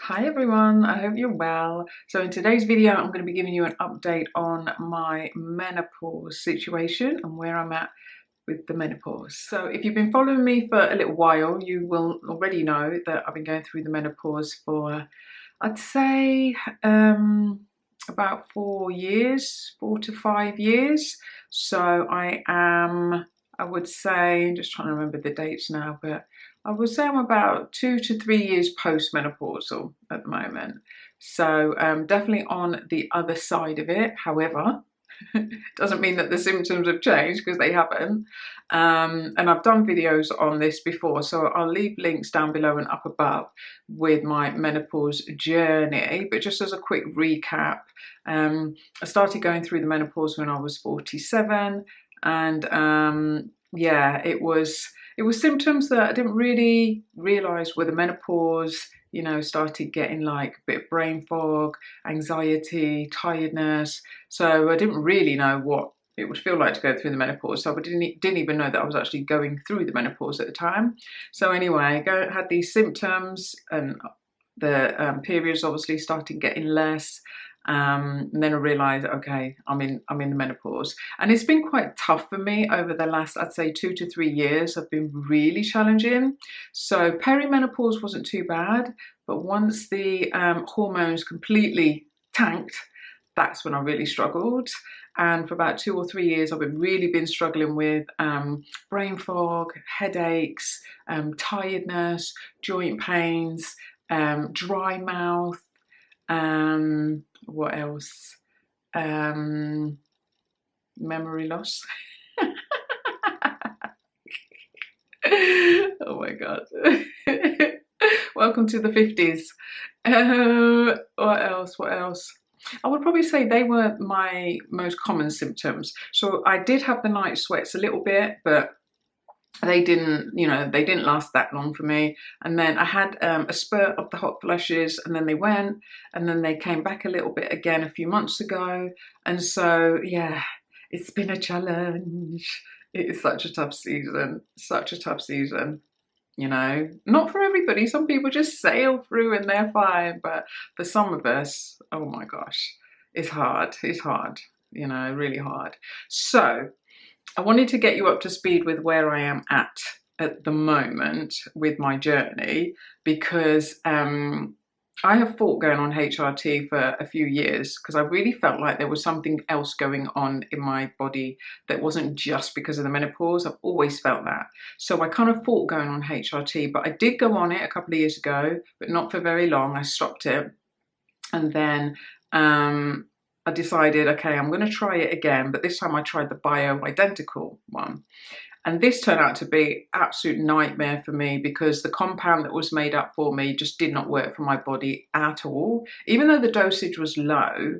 Hi everyone, I hope you're well. So in today's video, I'm going to be giving you an update on my menopause situation and where I'm at with the menopause. So if you've been following me for a little while, you will already know that I've been going through the menopause for, I'd say, about 4 years, 4 to 5 years. So I would say, I'm just trying to remember the dates now, but I would say I'm about 2 to 3 years post-menopausal at the moment. So definitely on the other side of it. However, doesn't mean that the symptoms have changed, because they haven't. And I've done videos on this before, so I'll leave links down below and up above with my menopause journey. But just as a quick recap, I started going through the menopause when I was 47, and yeah, it was symptoms that I didn't really realize were the menopause. You know, started getting like a bit of brain fog, anxiety, tiredness. So I didn't really know what it would feel like to go through the menopause. So I didn't even know that I was actually going through the menopause at the time. So anyway, had these symptoms, and the periods obviously started getting less. And then I realised, okay, I'm in the menopause, and it's been quite tough for me over the last, I'd say, 2 to 3 years. Have been really challenging. So perimenopause wasn't too bad, but once the hormones completely tanked, that's when I really struggled. And for about 2 or 3 years, I've really been struggling with brain fog, headaches, tiredness, joint pains, dry mouth. What else? Memory loss. Oh my god. Welcome to the 50s. What else? I would probably say they were my most common symptoms. So I did have the night sweats a little bit, but they didn't last that long for me. And then I had a spurt of the hot flushes, and then they went, and then they came back a little bit again a few months ago. And so, yeah, it's been a challenge. It is such a tough season, you know. Not for everybody. Some people just sail through and they're fine. But for some of us, oh my gosh, it's hard. It's hard, you know, really hard. So I wanted to get you up to speed with where I am at the moment with my journey, because I have fought going on HRT for a few years, because I really felt like there was something else going on in my body that wasn't just because of the menopause. I've always felt that. So I kind of fought going on HRT, but I did go on it a couple of years ago, but not for very long. I stopped it. And then I decided, okay, I'm going to try it again, but this time I tried the bioidentical one. And this turned out to be an absolute nightmare for me, because the compound that was made up for me just did not work for my body at all. Even though the dosage was low,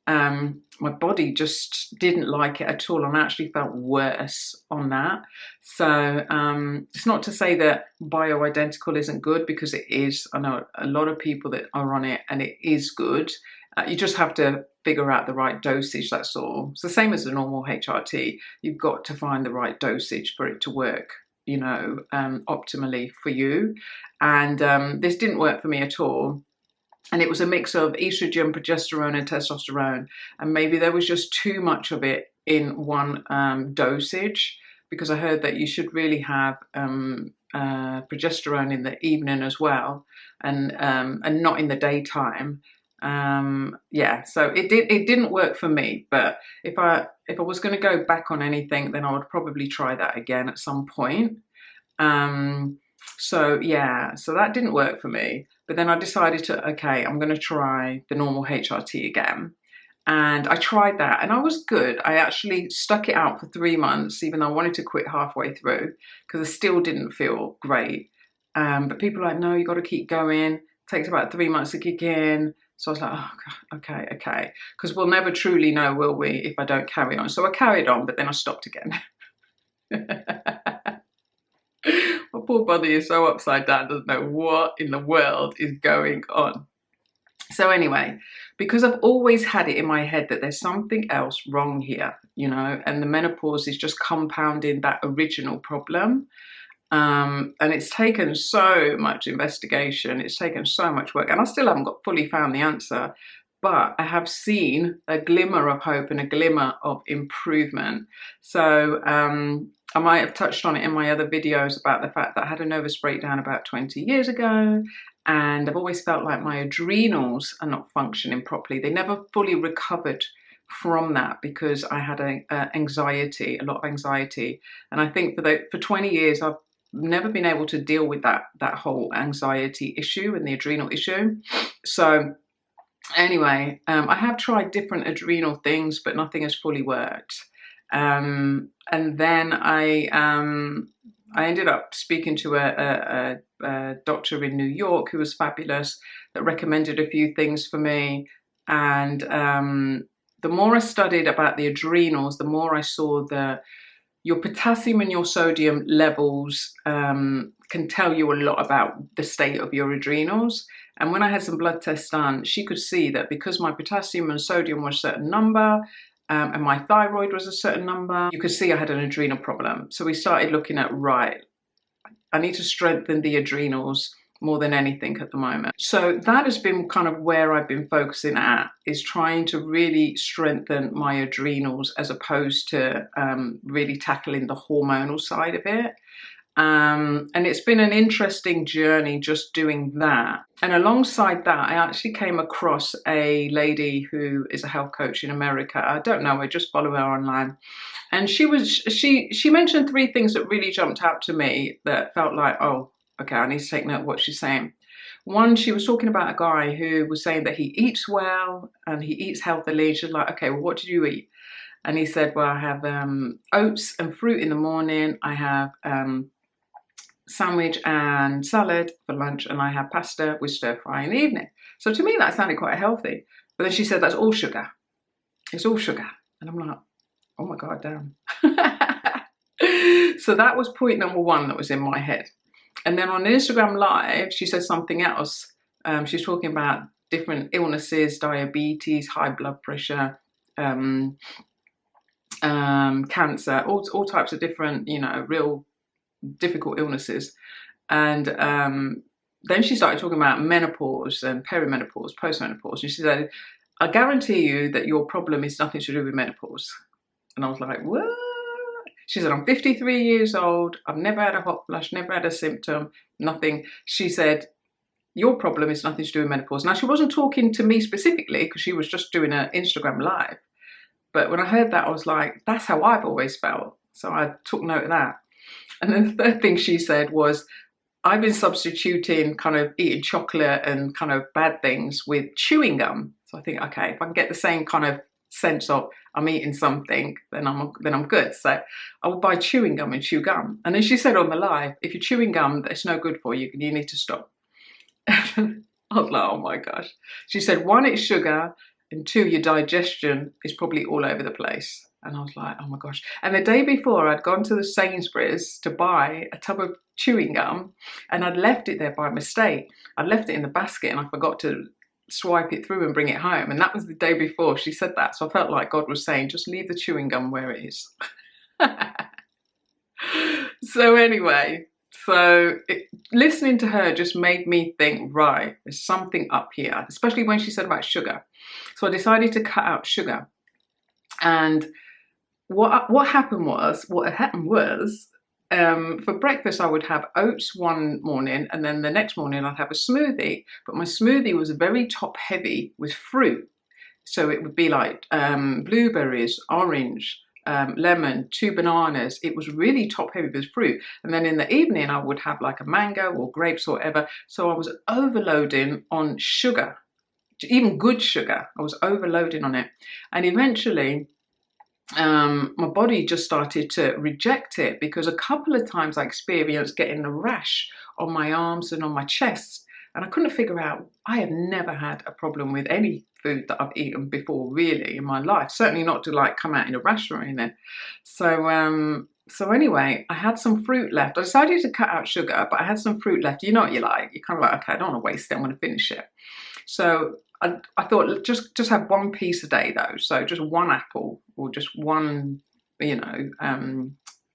my body just didn't like it at all, and I actually felt worse on that. So it's not to say that bioidentical isn't good, because it is. I know a lot of people that are on it, and it is good. You just have to figure out the right dosage, that's all. It's the same as the normal HRT. You've got to find the right dosage for it to work, you know, optimally for you. And this didn't work for me at all. And it was a mix of estrogen, progesterone, and testosterone. And maybe there was just too much of it in one dosage, because I heard that you should really have progesterone in the evening as well, and not in the daytime. Yeah, so it didn't work for me. But if I was going to go back on anything, then I would probably try that again at some point. So yeah, so that didn't work for me. But then I decided to, okay, I'm going to try the normal HRT again. And I tried that, and I was good. I actually stuck it out for 3 months, even though I wanted to quit halfway through, because I still didn't feel great. But people are like, no, you got to keep going. It takes about 3 months to kick in. So I was like, oh, okay. Because we'll never truly know, will we, if I don't carry on. So I carried on, but then I stopped again. My poor body is so upside down, doesn't know what in the world is going on. So anyway, because I've always had it in my head that there's something else wrong here, you know, and the menopause is just compounding that original problem. And it's taken so much investigation, it's taken so much work, and I still haven't got fully found the answer, but I have seen a glimmer of hope and a glimmer of improvement. So I might have touched on it in my other videos about the fact that I had a nervous breakdown about 20 years ago, and I've always felt like my adrenals are not functioning properly. They never fully recovered from that because I had a lot of anxiety. And I think for 20 years, I've never been able to deal with that whole anxiety issue and the adrenal issue. So anyway, I have tried different adrenal things, but nothing has fully worked. And then I ended up speaking to a doctor in New York who was fabulous, that recommended a few things for me. And the more I studied about the adrenals, the more I saw that your potassium and your sodium levels can tell you a lot about the state of your adrenals. And when I had some blood tests done, she could see that because my potassium and sodium were a certain number, and my thyroid was a certain number, you could see I had an adrenal problem. So we started looking at, right, I need to strengthen the adrenals more than anything at the moment. So that has been kind of where I've been focusing at, is trying to really strengthen my adrenals as opposed to really tackling the hormonal side of it. And it's been an interesting journey just doing that. And alongside that, I actually came across a lady who is a health coach in America. I don't know her, just follow her online. And she mentioned 3 things that really jumped out to me that felt like, oh, okay, I need to take note of what she's saying. One, she was talking about a guy who was saying that he eats well and he eats healthily. She's like, okay, well, what did you eat? And he said, well, I have oats and fruit in the morning. I have sandwich and salad for lunch, and I have pasta with stir fry in the evening. So to me, that sounded quite healthy. But then she said, that's all sugar. It's all sugar. And I'm like, oh my God, damn. So that was point number 1 that was in my head. And then on Instagram Live, she said something else. She's talking about different illnesses, diabetes, high blood pressure, cancer, all types of different, real difficult illnesses. And then she started talking about menopause and perimenopause, postmenopause. And she said, I guarantee you that your problem is nothing to do with menopause. And I was like, what? She said, I'm 53 years old. I've never had a hot flush, never had a symptom, nothing. She said, your problem is nothing to do with menopause. Now, she wasn't talking to me specifically because she was just doing an Instagram Live. But when I heard that, I was like, that's how I've always felt. So I took note of that. And then the third thing she said was, I've been substituting kind of eating chocolate and kind of bad things with chewing gum. So I think, okay, if I can get the same kind of sense of I'm eating something, then I'm good. So I would buy chewing gum and chew gum. And then she said on the live, if you're chewing gum, that's no good for you. You need to stop. I was like, oh my gosh. She said, 1, it's sugar, and 2, your digestion is probably all over the place. And I was like, oh my gosh. And the day before, I'd gone to the Sainsbury's to buy a tub of chewing gum, and I'd left it there by mistake. I'd left it in the basket and I forgot to swipe it through and bring it home. And that was the day before she said that. So I felt like God was saying, just leave the chewing gum where it is. So anyway, listening to her just made me think, right, there's something up here, especially when she said about sugar. So I decided to cut out sugar. And what happened was, for breakfast, I would have oats one morning, and then the next morning I'd have a smoothie. But my smoothie was very top heavy with fruit. So it would be like blueberries, orange, lemon, 2 bananas. It was really top heavy with fruit. And then in the evening, I would have like a mango or grapes or whatever. So I was overloading on sugar, even good sugar. I was overloading on it. And eventually, my body just started to reject it, because a couple of times I experienced getting a rash on my arms and on my chest, and I couldn't figure out. I have never had a problem with any food that I've eaten before, really, in my life. Certainly not to like come out in a rash or anything. So anyway, I had some fruit left. I decided to cut out sugar, but I had some fruit left. You know what you like. You're kind of like, okay, I don't want to waste it. I'm going to finish it. So I thought just have 1 piece a day though. So just 1 apple or just 1,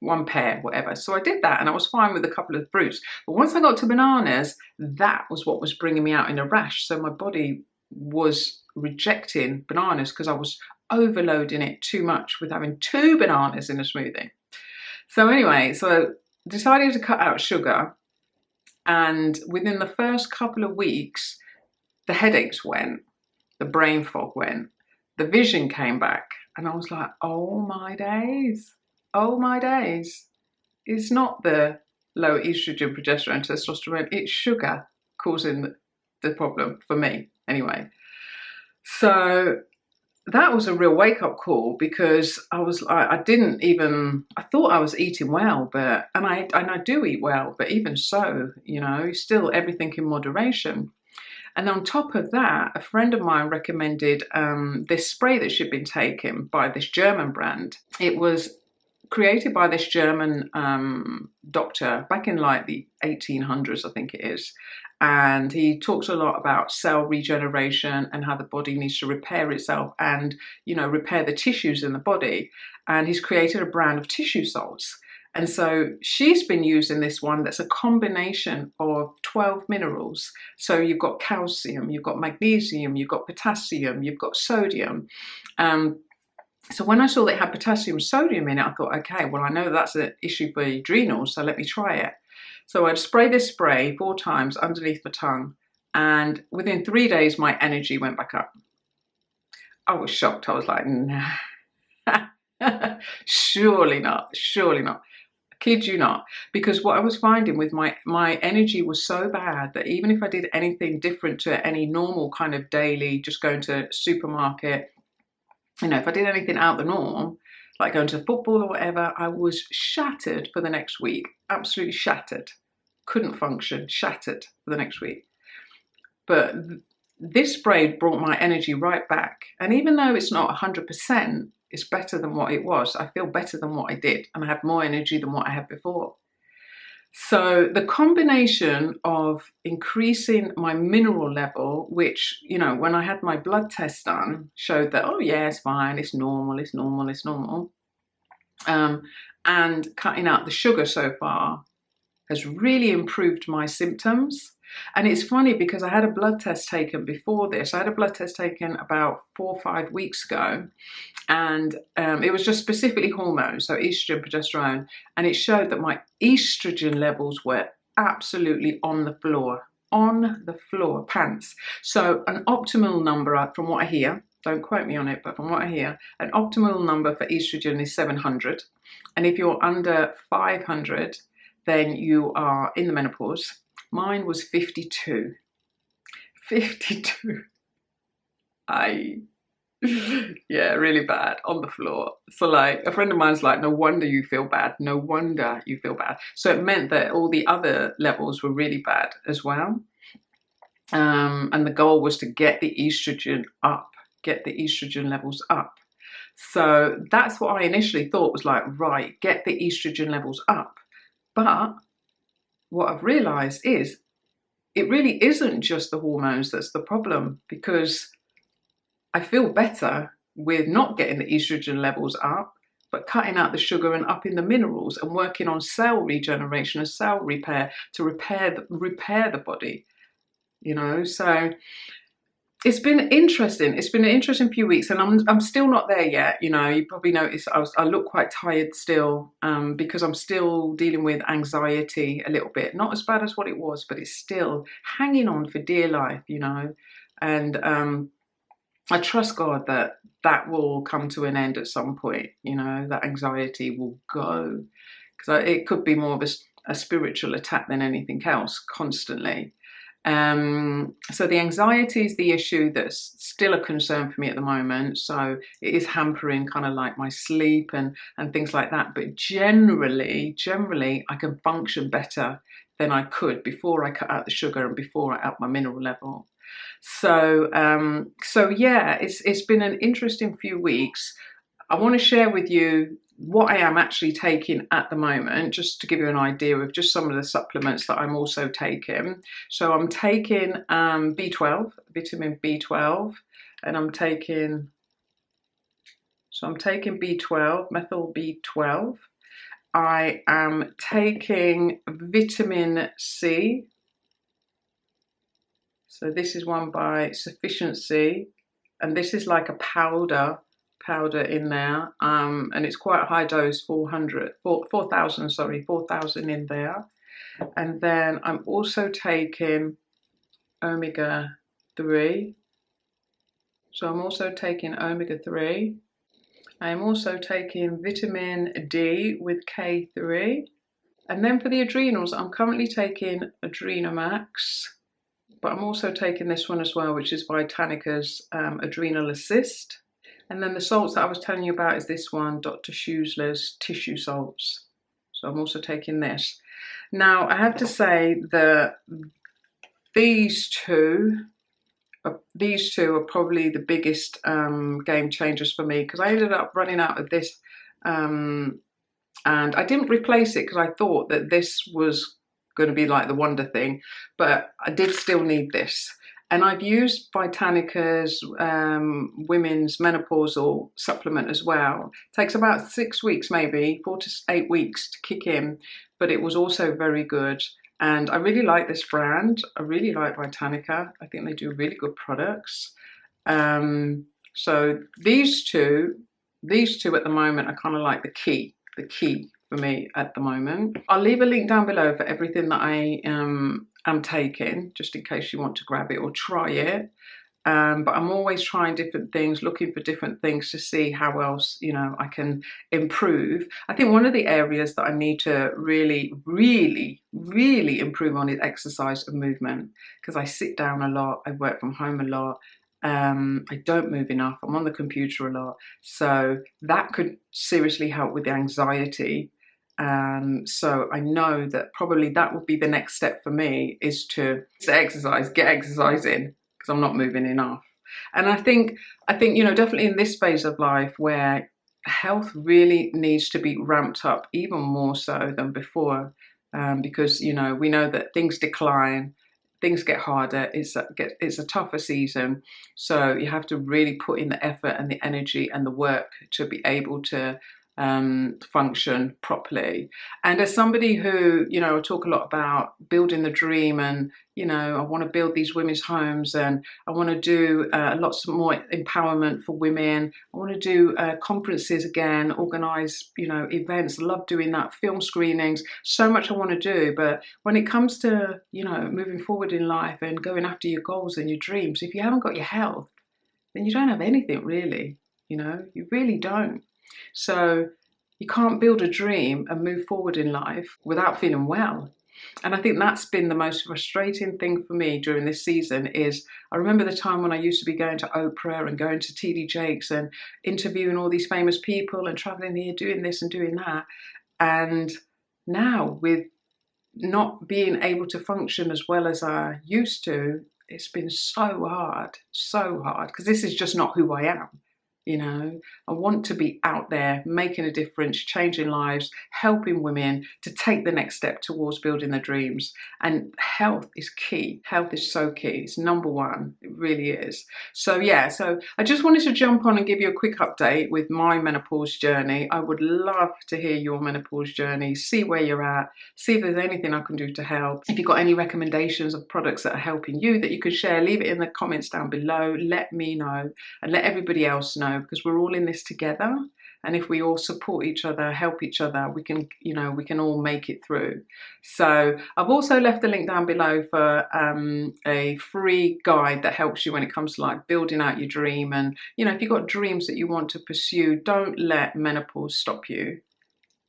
one pair, whatever. So I did that and I was fine with a couple of fruits. But once I got to bananas, that was what was bringing me out in a rash. So my body was rejecting bananas because I was overloading it too much with having 2 bananas in a smoothie. So anyway, so decided to cut out sugar, and within the first couple of weeks, the headaches went, the brain fog went, the vision came back, and I was like, oh my days, oh my days. It's not the low estrogen, progesterone, testosterone, it's sugar causing the problem for me anyway. So that was a real wake-up call, because I thought I was eating well, and I do eat well, but even so, you know, still everything in moderation. And on top of that, a friend of mine recommended this spray that she'd been taking by this German brand. It was created by this German doctor back in like the 1800s, I think it is. And he talks a lot about cell regeneration and how the body needs to repair itself and, you know, repair the tissues in the body. And he's created a brand of tissue salts. And so she's been using this one that's a combination of 12 minerals. So you've got calcium, you've got magnesium, you've got potassium, you've got sodium. So when I saw that it had potassium and sodium in it, I thought, okay, well, I know that's an issue for adrenals, so let me try it. So I'd spray this spray 4 times underneath my tongue, and within 3 days, my energy went back up. I was shocked. I was like, nah, surely not, surely not. I kid you not. Because what I was finding with my energy was so bad that even if I did anything different to any normal kind of daily, just going to supermarket, you know, if I did anything out the norm, like going to football or whatever, I was shattered for the next week. Absolutely shattered. Couldn't function. Shattered for the next week. But this spray brought my energy right back. And even though it's not 100%, it's better than what it was. I feel better than what I did. And I have more energy than what I had before. So the combination of increasing my mineral level, which, you know, when I had my blood test done, showed that, oh yeah, it's fine, it's normal, it's normal, it's normal. And cutting out the sugar so far has really improved my symptoms. And it's funny because I had a blood test taken before this. I had a blood test taken about 4 or 5 weeks ago. And it was just specifically hormones, so estrogen, progesterone. And it showed that my estrogen levels were absolutely on the floor, pants. So an optimal number, from what I hear, don't quote me on it, but from what I hear, an optimal number for estrogen is 700. And if you're under 500, then you are in the menopause. Mine was 52. 52. Yeah, really bad, on the floor. So like, a friend of mine's like, no wonder you feel bad. No wonder you feel bad. So it meant that all the other levels were really bad as well. And the goal was to get the estrogen up, get the estrogen levels up. So that's what I initially thought was like, right, get the estrogen levels up. But what I've realized is it really isn't just the hormones that's the problem, because I feel better with not getting the estrogen levels up, but cutting out the sugar and upping the minerals and working on cell regeneration and cell repair to repair the body, you know. So it's been interesting. It's been an interesting few weeks, and I'm still not there yet. You know, you probably noticed I look quite tired still, because I'm still dealing with anxiety a little bit. Not as bad as what it was, but it's still hanging on for dear life, you know. And I trust God that that will come to an end at some point, you know, that anxiety will go. Because it could be more of a spiritual attack than anything else, constantly. So the anxiety is the issue that's still a concern for me at the moment. So it is hampering kind of like my sleep and things like that. But generally, I can function better than I could before I cut out the sugar and before I up my mineral level. So yeah, it's been an interesting few weeks. I want to share with you what I am actually taking at the moment, just to give you an idea of just some of the supplements that I'm also taking. So I'm taking B12, vitamin B12, and I'm taking B12, methyl B12. I am taking vitamin C. So this is one by Sufficiency, and this is like a powder in there, and it's quite a high dose, 4,000, sorry, 4,000 in there. And then I'm also taking omega-3. So I'm also taking omega-3. I am also taking vitamin D with K3. And then for the adrenals, I'm currently taking Adrenamax, but I'm also taking this one as well, which is Vitanica's Adrenal Assist. And then the salts that I was telling you about is this one, Dr. Schuessler's Tissue Salts. So I'm also taking this. Now, I have to say that these two are probably the biggest game changers for me, because I ended up running out of this, and I didn't replace it because I thought that this was going to be like the wonder thing, but I did still need this. And I've used Vitanica's women's menopausal supplement as well. It takes about 6 weeks, maybe 4 to 8 weeks to kick in, but it was also very good. And I really like this brand. I really like Vitanica. I think they do really good products. So these two at the moment are kind of like the key for me at the moment. I'll leave a link down below for everything that I am taking, just in case you want to grab it or try it. But I'm always trying different things, looking for different things to see how else, you know, I can improve. I think one of the areas that I need to really improve on is exercise and movement, because I sit down a lot, I work from home a lot. I don't move enough, I'm on the computer a lot. So that could seriously help with the anxiety. So I know that probably that would be the next step for me, is to exercise, get exercise in, because I'm not moving enough. And I think, you know, definitely in this phase of life where health really needs to be ramped up even more so than before, because, you know, we know that things decline, things get harder, it's a tougher season. So you have to really put in the effort and the energy and the work to be able to function properly. And as somebody who, you know, I talk a lot about building the dream, and, you know, I want to build these women's homes, and I want to do lots more empowerment for women. I want to do conferences again, organize, you know, events. I love doing that, film screenings, so much I want to do. But when it comes to, you know, moving forward in life and going after your goals and your dreams, if you haven't got your health, then you don't have anything really, you know, you really don't. So you can't build a dream and move forward in life without feeling well. And I think that's been the most frustrating thing for me during this season. Is I remember the time when I used to be going to Oprah and going to TD Jakes and interviewing all these famous people and traveling here, doing this and doing that. And now, with not being able to function as well as I used to, it's been so hard, because this is just not who I am. You know, I want to be out there making a difference, changing lives, helping women to take the next step towards building their dreams. And health is key. Health is so key. It's number one. It really is. So yeah, so I just wanted to jump on and give you a quick update with my menopause journey. I would love to hear your menopause journey, see where you're at, see if there's anything I can do to help. If you've got any recommendations of products that are helping you that you could share, leave it in the comments down below. Let me know and let everybody else know, because we're all in this together, and if we all support each other, help each other, we can, you know, we can all make it through. So I've also left a link down below for a free guide that helps you when it comes to like building out your dream. And, you know, if you've got dreams that you want to pursue, don't let menopause stop you.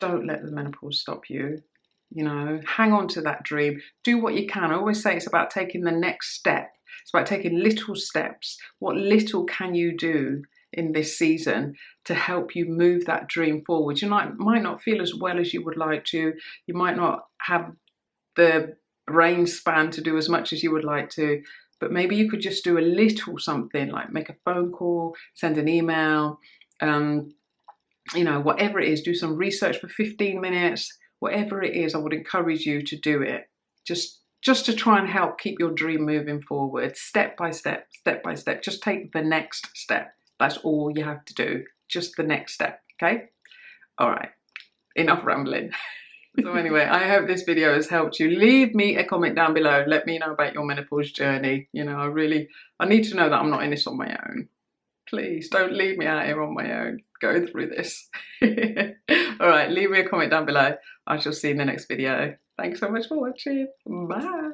Don't let the menopause stop you. You know, hang on to that dream, do what you can. I always say it's about taking the next step. It's about taking little steps. What little can you do in this season to help you move that dream forward? You might not feel as well as you would like to. You might not have the brain span to do as much as you would like to, but maybe you could just do a little something, like make a phone call, send an email, you know, whatever it is, do some research for 15 minutes, whatever it is. I would encourage you to do it, just to try and help keep your dream moving forward, step by step, just take the next step. That's all you have to do, just the next step, okay? All right. enough rambling. So anyway, I hope this video has helped you. Leave me a comment down below. Let me know about your menopause journey. You know, I need to know that I'm not in this on my own. Please don't leave me out here on my own going through this. All right, leave me a comment down below. I shall see you in the next video. Thanks so much for watching. Bye.